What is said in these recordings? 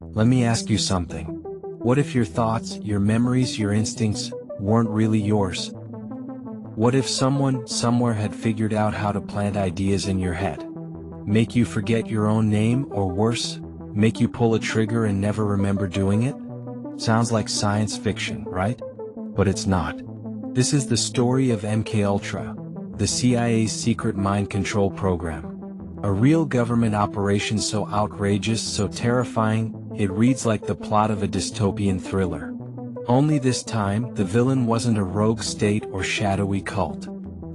Let me ask you something. What if your thoughts, your memories, your instincts weren't really yours? What if someone, somewhere had figured out how to plant ideas in your head? Make you forget your own name, or worse, make you pull a trigger and never remember doing it? Sounds like science fiction, right? But it's not. This is the story of MKUltra, the CIA's secret mind control program. A real government operation so outrageous, so terrifying, it reads like the plot of a dystopian thriller. Only this time, the villain wasn't a rogue state or shadowy cult.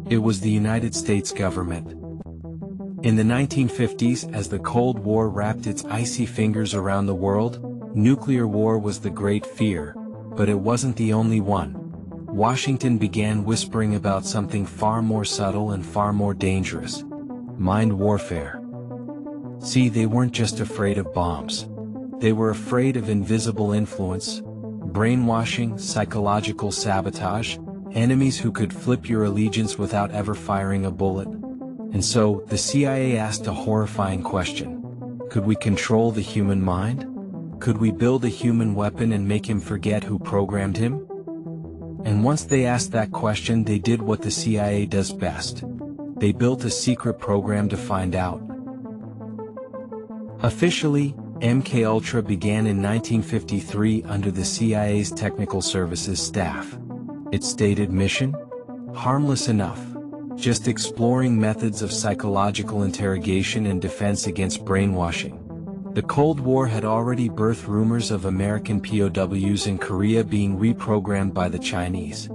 It was the United States government. In the 1950s, as the Cold War wrapped its icy fingers around the world, nuclear war was the great fear, but it wasn't the only one. Washington began whispering about something far more subtle and far more dangerous: mind warfare. See, they weren't just afraid of bombs. They were afraid of invisible influence, brainwashing, psychological sabotage, enemies who could flip your allegiance without ever firing a bullet. And so, the CIA asked a horrifying question. Could we control the human mind? Could we build a human weapon and make him forget who programmed him? And once they asked that question, they did what the CIA does best. They built a secret program to find out. Officially, MKUltra began in 1953 under the CIA's Technical Services staff. Its stated mission? Harmless enough. Just exploring methods of psychological interrogation and defense against brainwashing. The Cold War had already birthed rumors of American POWs in Korea being reprogrammed by the Chinese.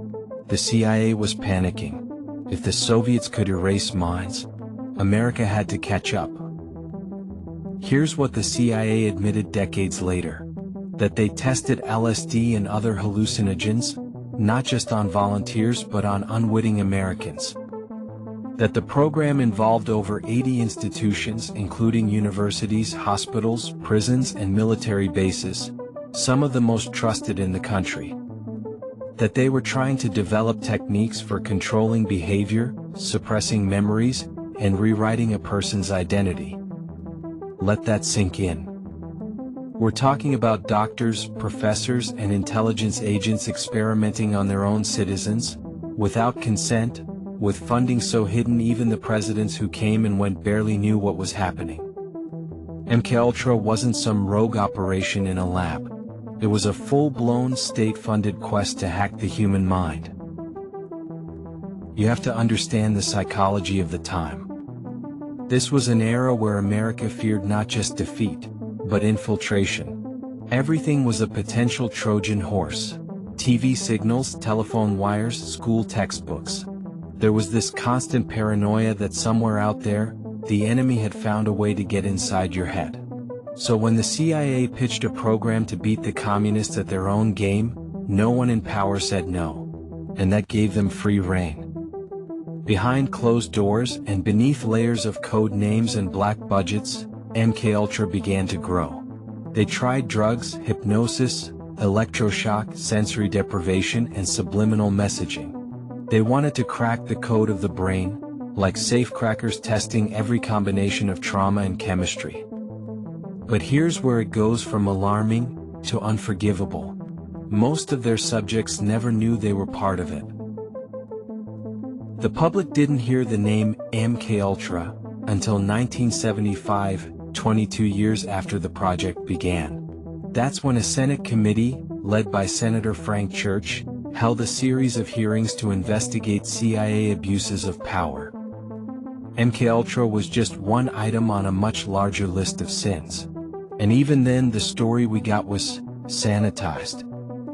The CIA was panicking. If the Soviets could erase minds, America had to catch up. Here's what the CIA admitted decades later: that they tested LSD and other hallucinogens, not just on volunteers but on unwitting Americans. That the program involved over 80 institutions, including universities, hospitals, prisons, and military bases, some of the most trusted in the country. That they were trying to develop techniques for controlling behavior, suppressing memories, and rewriting a person's identity. Let that sink in. We're talking about doctors, professors, and intelligence agents experimenting on their own citizens, without consent, with funding so hidden even the presidents who came and went barely knew what was happening. MKUltra wasn't some rogue operation in a lab. It was a full-blown state-funded quest to hack the human mind. You have to understand the psychology of the time. This was an era where America feared not just defeat, but infiltration. Everything was a potential Trojan horse. TV signals, telephone wires, school textbooks. There was this constant paranoia that somewhere out there, the enemy had found a way to get inside your head. So when the CIA pitched a program to beat the communists at their own game, no one in power said no. And that gave them free rein. Behind closed doors and beneath layers of code names and black budgets, MKUltra began to grow. They tried drugs, hypnosis, electroshock, sensory deprivation, and subliminal messaging. They wanted to crack the code of the brain, like safecrackers testing every combination of trauma and chemistry. But here's where it goes from alarming to unforgivable. Most of their subjects never knew they were part of it. The public didn't hear the name MKUltra until 1975, 22 years after the project began. That's when a Senate committee, led by Senator Frank Church, held a series of hearings to investigate CIA abuses of power. MKUltra was just one item on a much larger list of sins. And even then, the story we got was sanitized.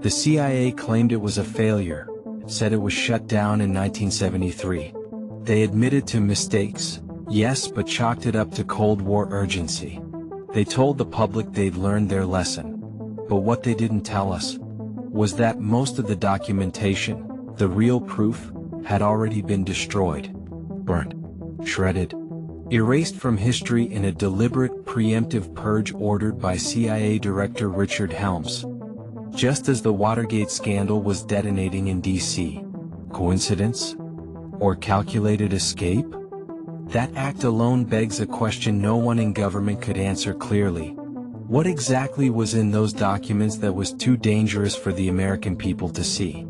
The CIA claimed it was a failure, said it was shut down in 1973. They admitted to mistakes, yes, but chalked it up to Cold War urgency. They told the public they'd learned their lesson. But what they didn't tell us was that most of the documentation, the real proof, had already been destroyed, burnt, shredded, erased from history in a deliberate, preemptive purge ordered by CIA Director Richard Helms, just as the Watergate scandal was detonating in D.C. Coincidence? Or calculated escape? That act alone begs a question no one in government could answer clearly. What exactly was in those documents that was too dangerous for the American people to see?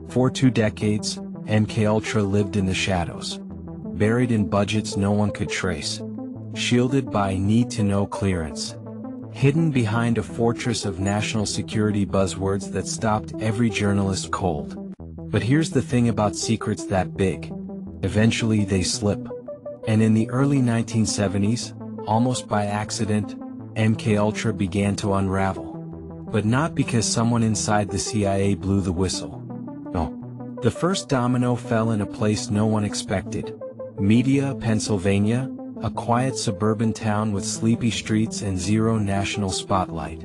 For 2 decades, MKUltra lived in the shadows, buried in budgets no one could trace, shielded by need-to-know clearance, hidden behind a fortress of national security buzzwords that stopped every journalist cold. But here's the thing about secrets that big. Eventually they slip. And in the early 1970s, almost by accident, MKUltra began to unravel. But not because someone inside the CIA blew the whistle. No. The first domino fell in a place no one expected. Media, Pennsylvania, a quiet suburban town with sleepy streets and zero national spotlight.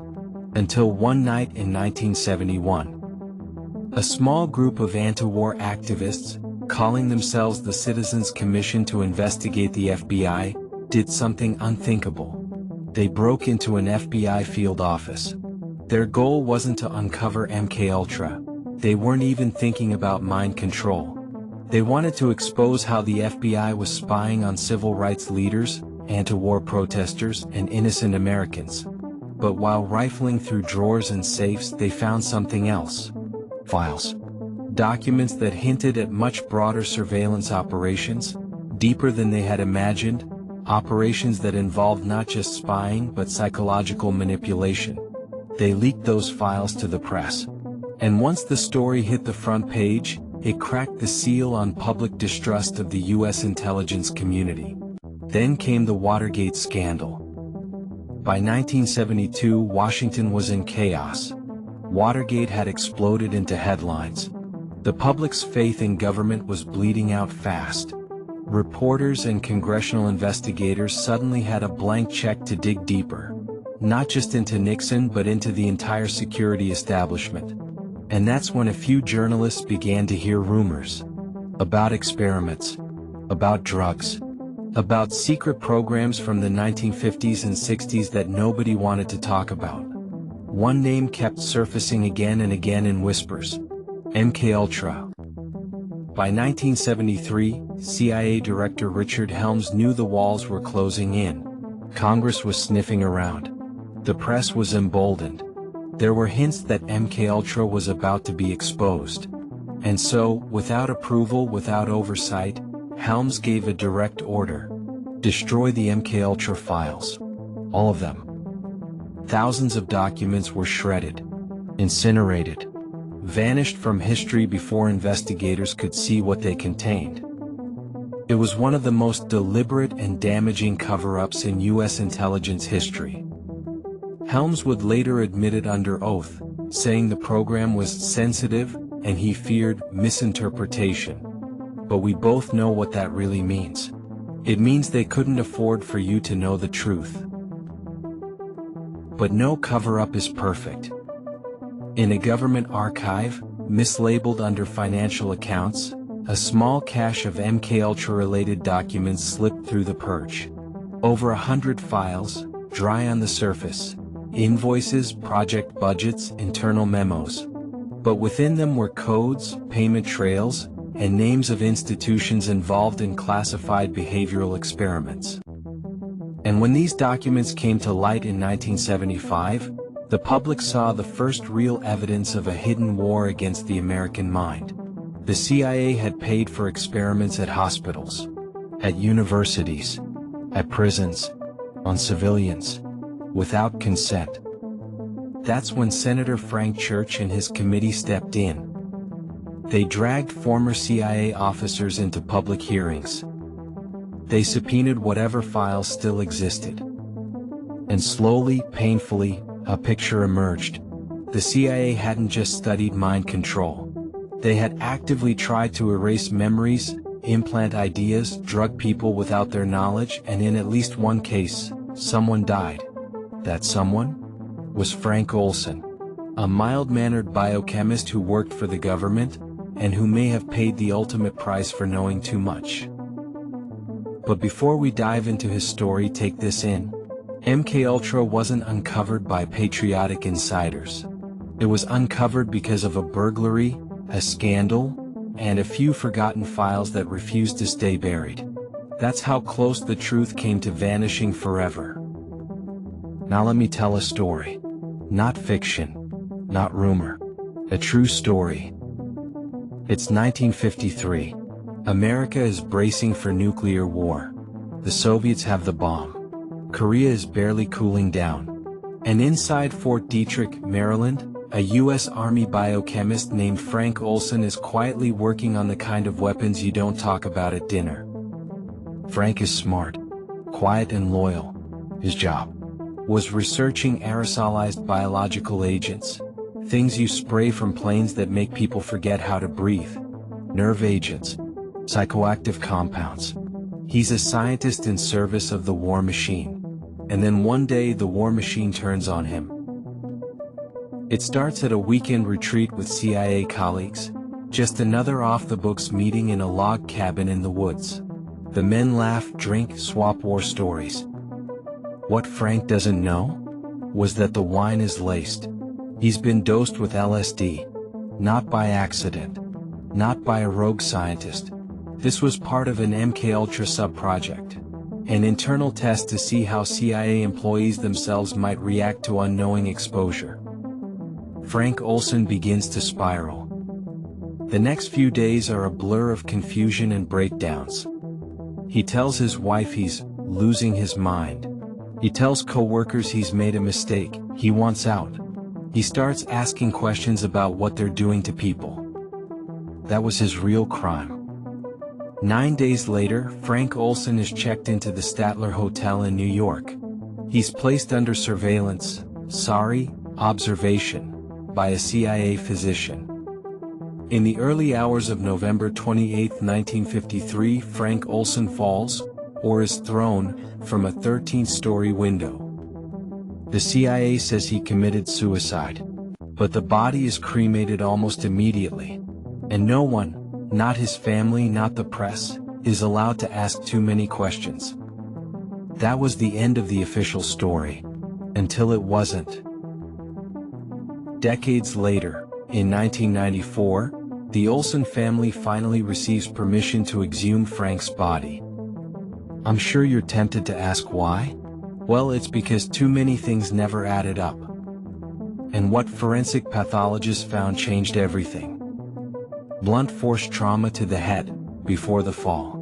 Until one night in 1971. A small group of anti-war activists, calling themselves the Citizens Commission to investigate the FBI, did something unthinkable. They broke into an FBI field office. Their goal wasn't to uncover MKUltra. They weren't even thinking about mind control. They wanted to expose how the FBI was spying on civil rights leaders, anti-war protesters, and innocent Americans. But while rifling through drawers and safes, they found something else. Files. Documents that hinted at much broader surveillance operations, deeper than they had imagined, operations that involved not just spying but psychological manipulation. They leaked those files to the press. And once the story hit the front page, it cracked the seal on public distrust of the U.S. intelligence community. Then came the Watergate scandal. By 1972, Washington was in chaos. Watergate had exploded into headlines. The public's faith in government was bleeding out fast. Reporters and congressional investigators suddenly had a blank check to dig deeper. Not just into Nixon but into the entire security establishment. And that's when a few journalists began to hear rumors. About experiments. About drugs. About secret programs from the 1950s and 60s that nobody wanted to talk about. One name kept surfacing again and again in whispers. MKUltra. By 1973, CIA Director Richard Helms knew the walls were closing in. Congress was sniffing around. The press was emboldened. There were hints that MKUltra was about to be exposed. And so, without approval, without oversight, Helms gave a direct order. Destroy the MKUltra files. All of them. Thousands of documents were shredded, incinerated, vanished from history before investigators could see what they contained. It was one of the most deliberate and damaging cover-ups in U.S. intelligence history. Helms would later admit it under oath, saying the program was sensitive and he feared misinterpretation. But we both know what that really means. It means they couldn't afford for you to know the truth. But no cover-up is perfect. In a government archive, mislabeled under financial accounts, a small cache of MKUltra-related documents slipped through the purge. Over 100 files, dry on the surface, invoices, project budgets, internal memos. But within them were codes, payment trails, and names of institutions involved in classified behavioral experiments. And when these documents came to light in 1975, the public saw the first real evidence of a hidden war against the American mind. The CIA had paid for experiments at hospitals, at universities, at prisons, on civilians, without consent. That's when Senator Frank Church and his committee stepped in. They dragged former CIA officers into public hearings. They subpoenaed whatever files still existed. And slowly, painfully, a picture emerged. The CIA hadn't just studied mind control. They had actively tried to erase memories, implant ideas, drug people without their knowledge, and in at least one case, someone died. That someone was Frank Olson, a mild-mannered biochemist who worked for the government, and who may have paid the ultimate price for knowing too much. But before we dive into his story, take this in. MKUltra wasn't uncovered by patriotic insiders. It was uncovered because of a burglary, a scandal, and a few forgotten files that refused to stay buried. That's how close the truth came to vanishing forever. Now let me tell a story. Not fiction. Not rumor. A true story. It's 1953. America is bracing for nuclear war. The Soviets have the bomb. Korea is barely cooling down. And inside Fort Detrick, Maryland, a U.S. Army biochemist named Frank Olson is quietly working on the kind of weapons you don't talk about at dinner. Frank is smart, quiet and loyal. His job was researching aerosolized biological agents, things you spray from planes that make people forget how to breathe, nerve agents, psychoactive compounds. He's a scientist in service of the war machine. And then one day the war machine turns on him. It starts at a weekend retreat with CIA colleagues, just another off-the-books meeting in a log cabin in the woods. The men laugh, drink, swap war stories. What Frank doesn't know was that the wine is laced. He's been dosed with LSD. Not by accident. Not by a rogue scientist. This was part of an MKUltra sub-project. An internal test to see how CIA employees themselves might react to unknowing exposure. Frank Olson begins to spiral. The next few days are a blur of confusion and breakdowns. He tells his wife he's losing his mind. He tells co-workers he's made a mistake, he wants out. He starts asking questions about what they're doing to people. That was his real crime. 9 days later, Frank Olson is checked into the Statler Hotel in New York. He's placed under surveillance, observation, by a CIA physician. In the early hours of November 28, 1953, Frank Olson falls, or is thrown, from a 13th-story window. The CIA says he committed suicide. But the body is cremated almost immediately. And no one, not his family, not the press, is allowed to ask too many questions. That was the end of the official story. Until it wasn't. Decades later, in 1994, the Olson family finally receives permission to exhume Frank's body. I'm sure you're tempted to ask why? Well, it's because too many things never added up. And what forensic pathologists found changed everything. Blunt force trauma to the head, before the fall.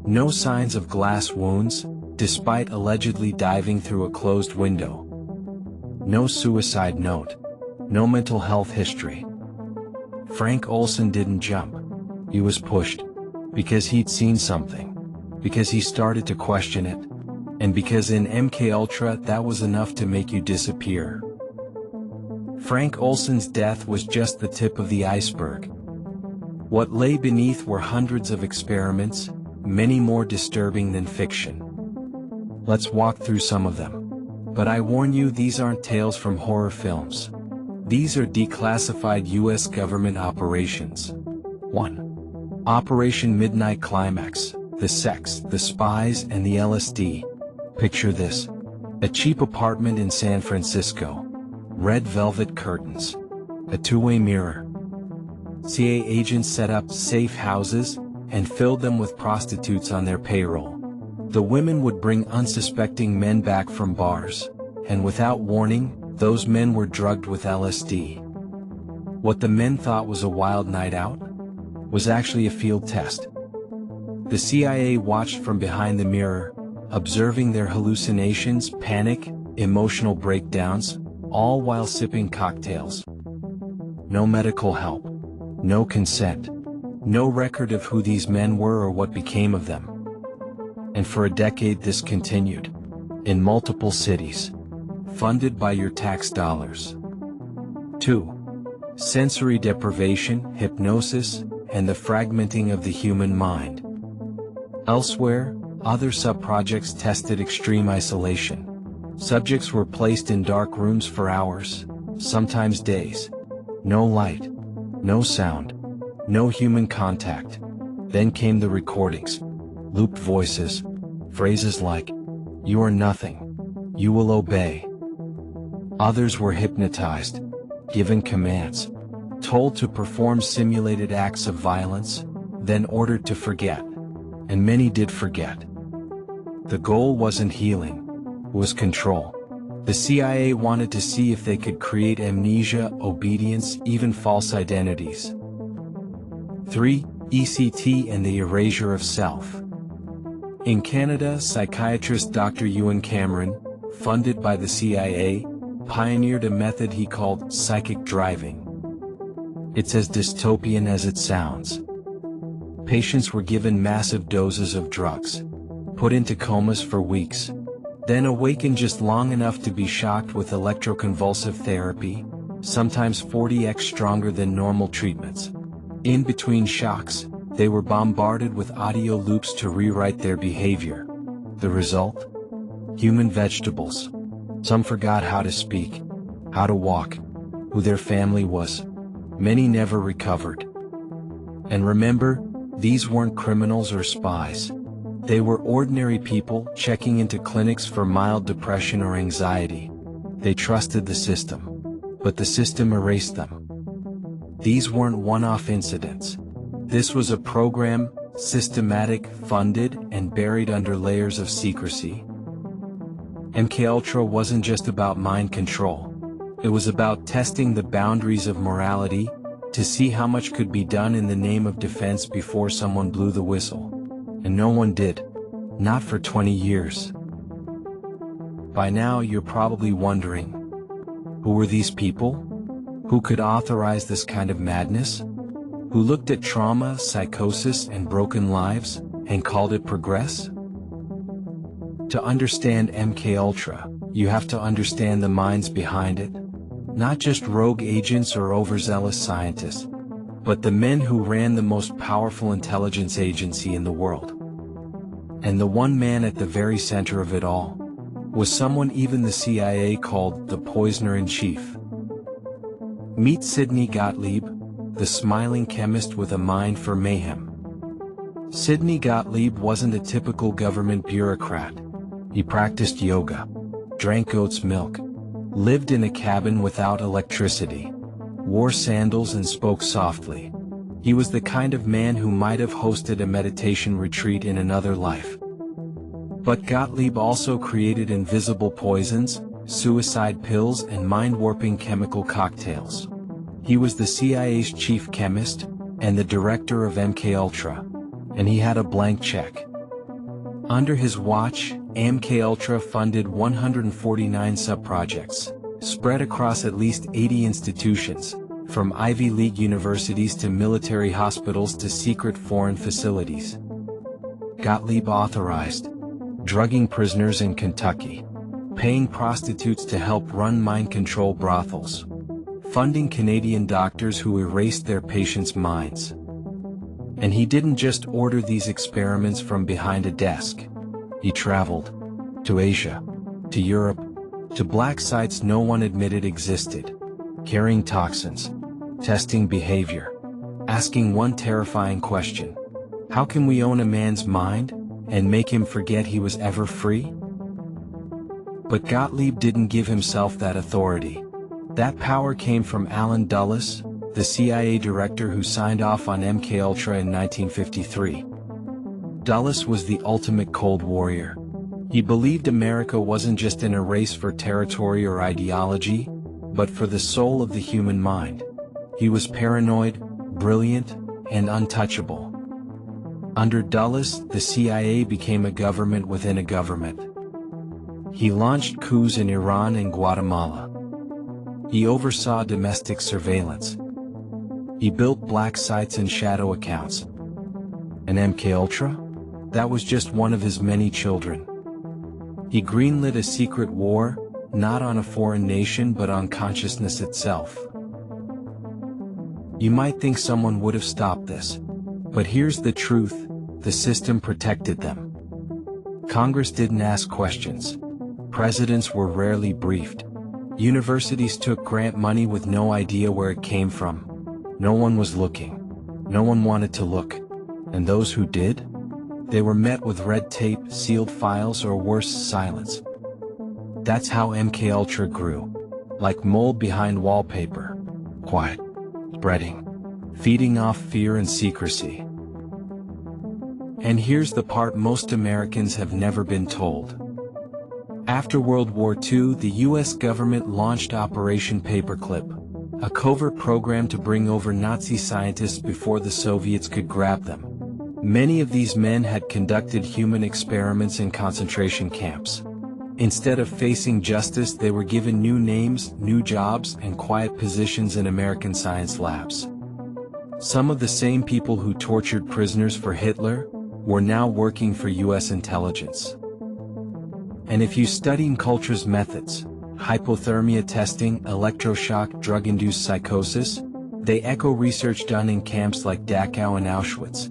No signs of glass wounds, despite allegedly diving through a closed window. No suicide note. No mental health history. Frank Olson didn't jump. He was pushed. Because he'd seen something. Because he started to question it. And because in MKUltra that was enough to make you disappear. Frank Olson's death was just the tip of the iceberg. What lay beneath were hundreds of experiments, many more disturbing than fiction. Let's walk through some of them. But I warn you, these aren't tales from horror films. These are declassified U.S. government operations. 1. Operation Midnight Climax, the sex, the spies, and the LSD. Picture this. A cheap apartment in San Francisco. Red velvet curtains. A two-way mirror. CIA agents set up safe houses, and filled them with prostitutes on their payroll. The women would bring unsuspecting men back from bars, and without warning, those men were drugged with LSD. What the men thought was a wild night out was actually a field test. The CIA watched from behind the mirror, observing their hallucinations, panic, emotional breakdowns, all while sipping cocktails. No medical help. No consent. No record of who these men were or what became of them. And for a decade this continued. In multiple cities. Funded by your tax dollars. 2. Sensory deprivation, hypnosis, and the fragmenting of the human mind. Elsewhere, other sub-projects tested extreme isolation. Subjects were placed in dark rooms for hours, sometimes days. No light. No sound. No human contact. Then came the recordings. Looped voices. Phrases like, "You are nothing. You will obey." Others were hypnotized, given commands, told to perform simulated acts of violence, then ordered to forget. And many did forget. The goal wasn't healing, it was control. The CIA wanted to see if they could create amnesia, obedience, even false identities. 3. ECT and the erasure of self. In Canada, psychiatrist Dr. Ewan Cameron, funded by the CIA, pioneered a method he called psychic driving. It's as dystopian as it sounds. Patients were given massive doses of drugs, put into comas for weeks, then awakened just long enough to be shocked with electroconvulsive therapy, sometimes 40x stronger than normal treatments. In between shocks, they were bombarded with audio loops to rewrite their behavior. The result? Human vegetables. Some forgot how to speak, how to walk, who their family was. Many never recovered. And remember, these weren't criminals or spies. They were ordinary people checking into clinics for mild depression or anxiety. They trusted the system, but the system erased them. These weren't one-off incidents. This was a program, systematic, funded, and buried under layers of secrecy. MKUltra wasn't just about mind control. It was about testing the boundaries of morality, to see how much could be done in the name of defense before someone blew the whistle. And no one did. Not for 20 years. By now you're probably wondering, who were these people? Who could authorize this kind of madness? Who looked at trauma, psychosis, and broken lives, and called it progress? To understand MKUltra, you have to understand the minds behind it. Not just rogue agents or overzealous scientists, but the men who ran the most powerful intelligence agency in the world. And the one man at the very center of it all was someone even the CIA called the poisoner-in-chief. Meet Sidney Gottlieb, the smiling chemist with a mind for mayhem. Sidney Gottlieb wasn't a typical government bureaucrat. He practiced yoga, drank goat's milk, lived in a cabin without electricity, wore sandals and spoke softly. He was the kind of man who might have hosted a meditation retreat in another life. But Gottlieb also created invisible poisons, suicide pills, and mind-warping chemical cocktails. He was the CIA's chief chemist, and the director of MKUltra, and he had a blank check. Under his watch, MKUltra funded 149 sub-projects, spread across at least 80 institutions, from Ivy League universities to military hospitals to secret foreign facilities. Gottlieb authorized drugging prisoners in Kentucky, paying prostitutes to help run mind control brothels, funding Canadian doctors who erased their patients' minds. And he didn't just order these experiments from behind a desk. He traveled to Asia, to Europe, to black sites no one admitted existed, carrying toxins, testing behavior, asking one terrifying question: how can we own a man's mind and make him forget he was ever free? But Gottlieb didn't give himself that authority. That power came from Allen Dulles, the CIA director who signed off on MKUltra in 1953. Dulles was the ultimate Cold Warrior. He believed America wasn't just in a race for territory or ideology, but for the soul of the human mind. He was paranoid, brilliant, and untouchable. Under Dulles, the CIA became a government within a government. He launched coups in Iran and Guatemala. He oversaw domestic surveillance. He built black sites and shadow accounts. And MKUltra? That was just one of his many children. He greenlit a secret war, not on a foreign nation but on consciousness itself. You might think someone would have stopped this. But here's the truth: the system protected them. Congress didn't ask questions. Presidents were rarely briefed. Universities took grant money with no idea where it came from. No one was looking. No one wanted to look. And those who did? They were met with red tape, sealed files, or worse, silence. That's how MKUltra grew. Like mold behind wallpaper. Quiet. Spreading. Feeding off fear and secrecy. And here's the part most Americans have never been told. After World War II, the US government launched Operation Paperclip, a covert program to bring over Nazi scientists before the Soviets could grab them. Many of these men had conducted human experiments in concentration camps. Instead of facing justice, they were given new names, new jobs, and quiet positions in American science labs. Some of the same people who tortured prisoners for Hitler were now working for US intelligence. And if you study MKUltra's methods, hypothermia testing, electroshock, drug-induced psychosis, they echo research done in camps like Dachau and Auschwitz.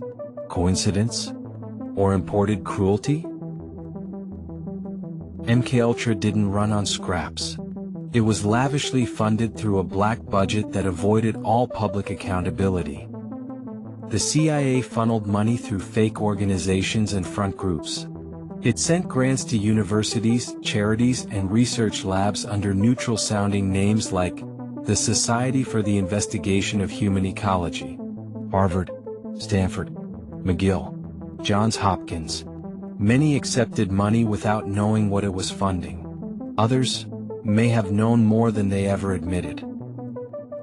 Coincidence? Or imported cruelty? MKUltra didn't run on scraps. It was lavishly funded through a black budget that avoided all public accountability. The CIA funneled money through fake organizations and front groups. It sent grants to universities, charities, and research labs under neutral-sounding names like the Society for the Investigation of Human Ecology, Harvard, Stanford, McGill, Johns Hopkins. Many accepted money without knowing what it was funding. Others may have known more than they ever admitted.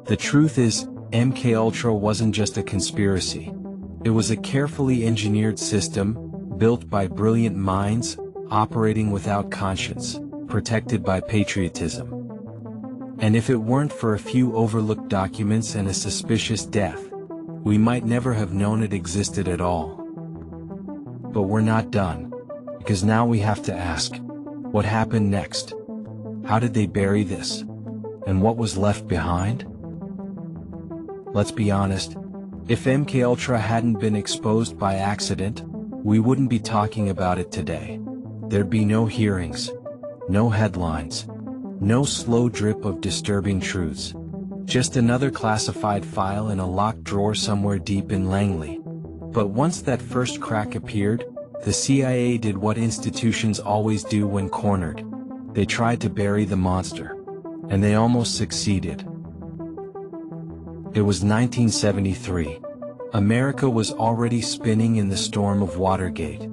The truth is, MKUltra wasn't just a conspiracy. It was a carefully engineered system, built by brilliant minds, operating without conscience, protected by patriotism. And if it weren't for a few overlooked documents and a suspicious death, we might never have known it existed at all. But we're not done, because now we have to ask, what happened next? How did they bury this? And what was left behind? Let's be honest, if MKUltra hadn't been exposed by accident, we wouldn't be talking about it today. There'd be no hearings, no headlines, no slow drip of disturbing truths. Just another classified file in a locked drawer somewhere deep in Langley. But once that first crack appeared, the CIA did what institutions always do when cornered. They tried to bury the monster. And they almost succeeded. It was 1973. America was already spinning in the storm of Watergate.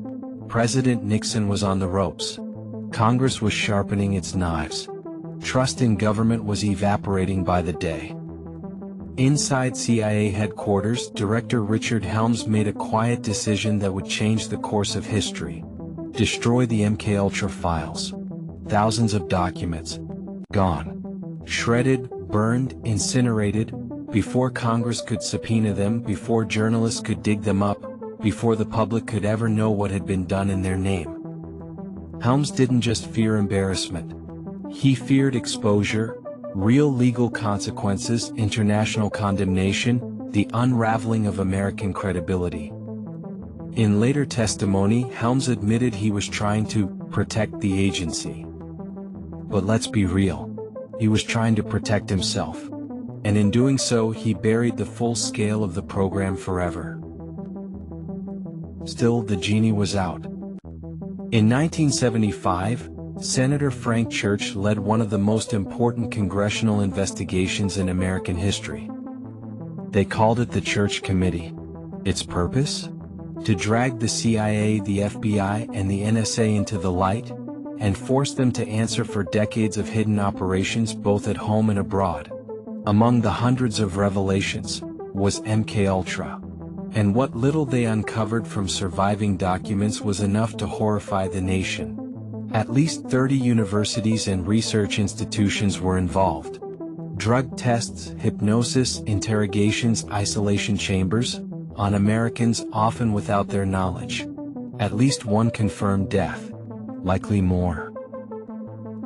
President Nixon was on the ropes. Congress was sharpening its knives. Trust in government was evaporating by the day. Inside CIA headquarters, Director Richard Helms made a quiet decision that would change the course of history. Destroy the MKUltra files. Thousands of documents. Gone. Shredded, burned, incinerated, before Congress could subpoena them, before journalists could dig them up, before the public could ever know what had been done in their name. Helms didn't just fear embarrassment. He feared exposure, real legal consequences, international condemnation, the unraveling of American credibility. In later testimony, Helms admitted he was trying to protect the agency. But let's be real. He was trying to protect himself. And in doing so, he buried the full scale of the program forever. Still, the genie was out. In 1975, Senator Frank Church led one of the most important congressional investigations in American history. They called it the Church Committee. Its purpose? To drag the CIA, the FBI, and the NSA into the light, and force them to answer for decades of hidden operations both at home and abroad. Among the hundreds of revelations was MKUltra. And what little they uncovered from surviving documents was enough to horrify the nation. At least 30 universities and research institutions were involved. Drug tests, hypnosis, interrogations, isolation chambers, on Americans often without their knowledge. At least one confirmed death. Likely more.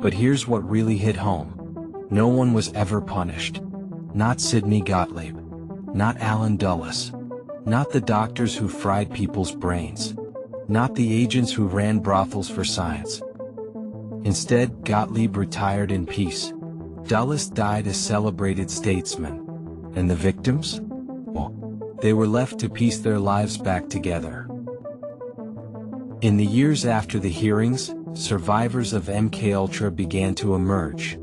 But here's what really hit home. No one was ever punished. Not Sidney Gottlieb. Not Alan Dulles. Not the doctors who fried people's brains. Not the agents who ran brothels for science. Instead, Gottlieb retired in peace. Dulles died a celebrated statesman. And the victims? Well, they were left to piece their lives back together. In the years after the hearings, survivors of MKUltra began to emerge.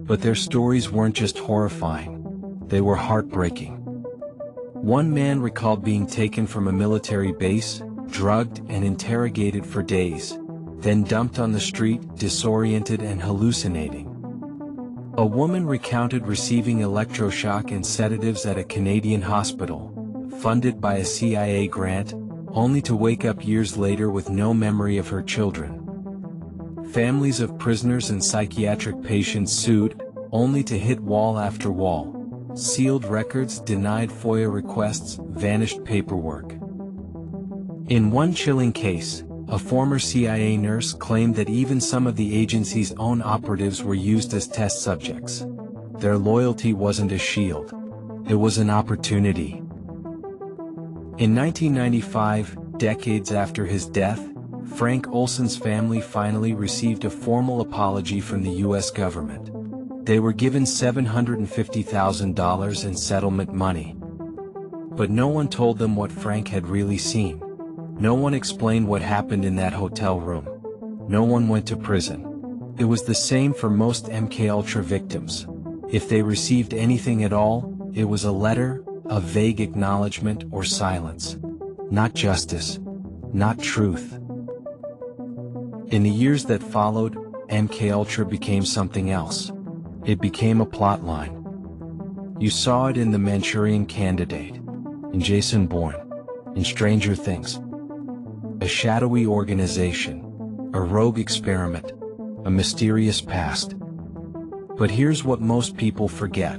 But their stories weren't just horrifying. They were heartbreaking. One man recalled being taken from a military base, drugged and interrogated for days, then dumped on the street, disoriented and hallucinating. A woman recounted receiving electroshock and sedatives at a Canadian hospital, funded by a CIA grant, only to wake up years later with no memory of her children. Families of prisoners and psychiatric patients sued, only to hit wall after wall. Sealed records, denied FOIA requests, vanished paperwork. In one chilling case, a former CIA nurse claimed that even some of the agency's own operatives were used as test subjects. Their loyalty wasn't a shield. It was an opportunity. In 1995, decades after his death, Frank Olson's family finally received a formal apology from the U.S. government. They were given $750,000 in settlement money. But no one told them what Frank had really seen. No one explained what happened in that hotel room. No one went to prison. It was the same for most MKUltra victims. If they received anything at all, it was a letter, a vague acknowledgement or silence. Not justice. Not truth. In the years that followed, MKUltra became something else. It became a plotline. You saw it in The Manchurian Candidate, in Jason Bourne, in Stranger Things. A shadowy organization, a rogue experiment, a mysterious past. But here's what most people forget.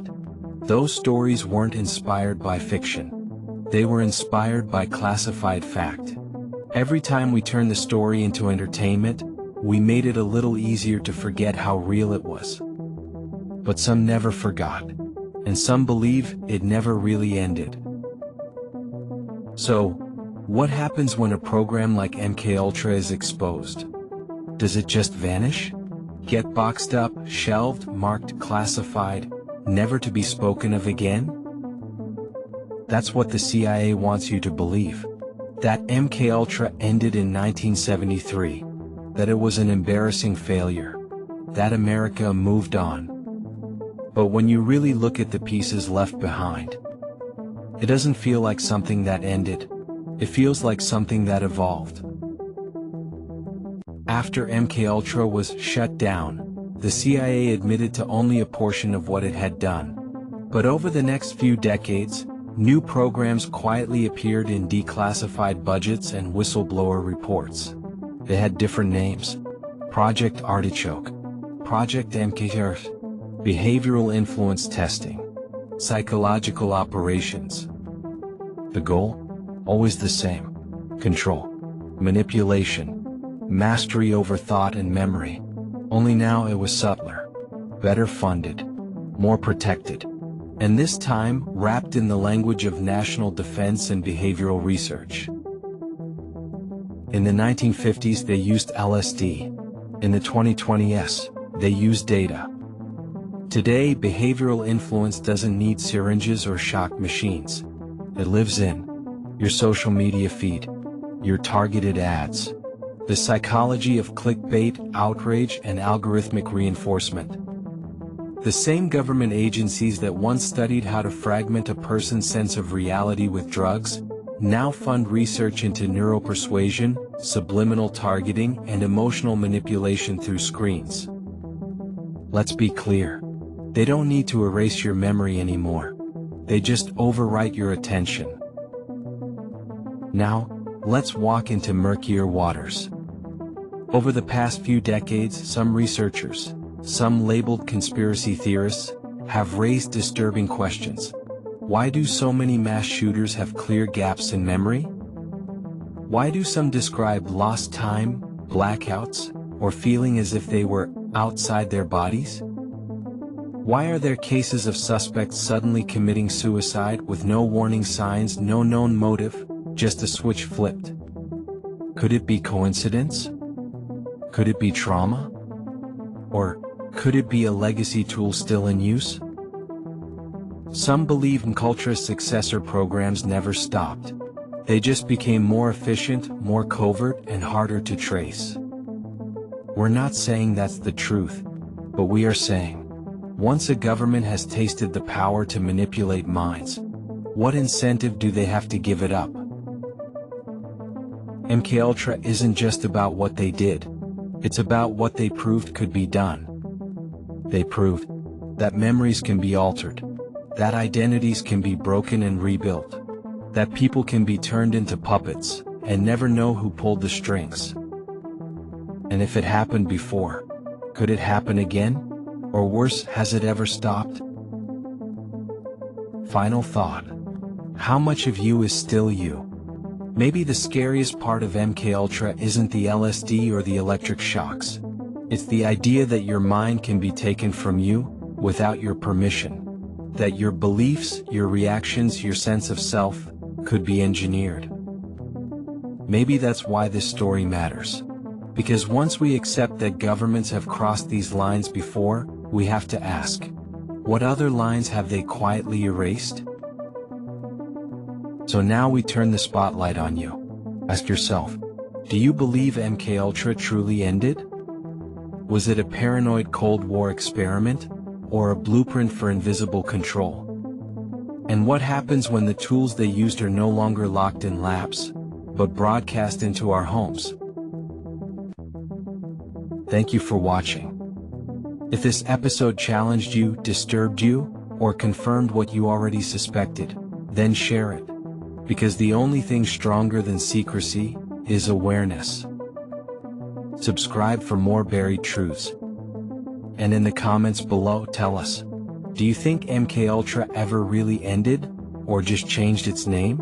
Those stories weren't inspired by fiction. They were inspired by classified fact. Every time we turned the story into entertainment, we made it a little easier to forget how real it was. But some never forgot, and some believe it never really ended. So, what happens when a program like MKUltra is exposed? Does it just vanish? Get boxed up, shelved, marked classified, never to be spoken of again? That's what the CIA wants you to believe. That MKUltra ended in 1973. That it was an embarrassing failure. That America moved on. But when you really look at the pieces left behind, it doesn't feel like something that ended. It feels like something that evolved. After MKUltra was shut down, the CIA admitted to only a portion of what it had done. But over the next few decades, new programs quietly appeared in declassified budgets and whistleblower reports. They had different names. Project Artichoke, Project MKUltra, Behavioral Influence Testing, Psychological Operations. The goal? Always the same. Control, manipulation, mastery over thought and memory. Only now it was subtler, better funded, more protected. And this time, wrapped in the language of national defense and behavioral research. In the 1950s they used LSD. In the 2020s, they use data. Today, behavioral influence doesn't need syringes or shock machines. It lives in your social media feed, your targeted ads, the psychology of clickbait, outrage, and algorithmic reinforcement. The same government agencies that once studied how to fragment a person's sense of reality with drugs, now fund research into neuropersuasion, subliminal targeting, and emotional manipulation through screens. Let's be clear. They don't need to erase your memory anymore. They just overwrite your attention. Now, let's walk into murkier waters. Over the past few decades, some researchers, some labeled conspiracy theorists, have raised disturbing questions. Why do so many mass shooters have clear gaps in memory? Why do some describe lost time, blackouts, or feeling as if they were outside their bodies? Why are there cases of suspects suddenly committing suicide with no warning signs, no known motive, just a switch flipped? Could it be coincidence? Could it be trauma? Or could it be a legacy tool still in use? Some believe MKUltra's successor programs never stopped. They just became more efficient, more covert, and harder to trace. We're not saying that's the truth, but we are saying, once a government has tasted the power to manipulate minds, what incentive do they have to give it up? MKUltra isn't just about what they did. It's about what they proved could be done. They proved that memories can be altered, that identities can be broken and rebuilt, that people can be turned into puppets and never know who pulled the strings. And if it happened before, could it happen again? Or worse, has it ever stopped? Final thought. How much of you is still you? Maybe the scariest part of MKUltra isn't the LSD or the electric shocks. It's the idea that your mind can be taken from you without your permission. That your beliefs, your reactions, your sense of self could be engineered. Maybe that's why this story matters. Because once we accept that governments have crossed these lines before, we have to ask, what other lines have they quietly erased? So now we turn the spotlight on you. Ask yourself, do you believe MKUltra truly ended? Was it a paranoid Cold War experiment, or a blueprint for invisible control? And what happens when the tools they used are no longer locked in labs, but broadcast into our homes? Thank you for watching. If this episode challenged you, disturbed you, or confirmed what you already suspected, then share it. Because the only thing stronger than secrecy is awareness. Subscribe for more buried truths. And in the comments below, tell us, do you think MKUltra ever really ended, or just changed its name?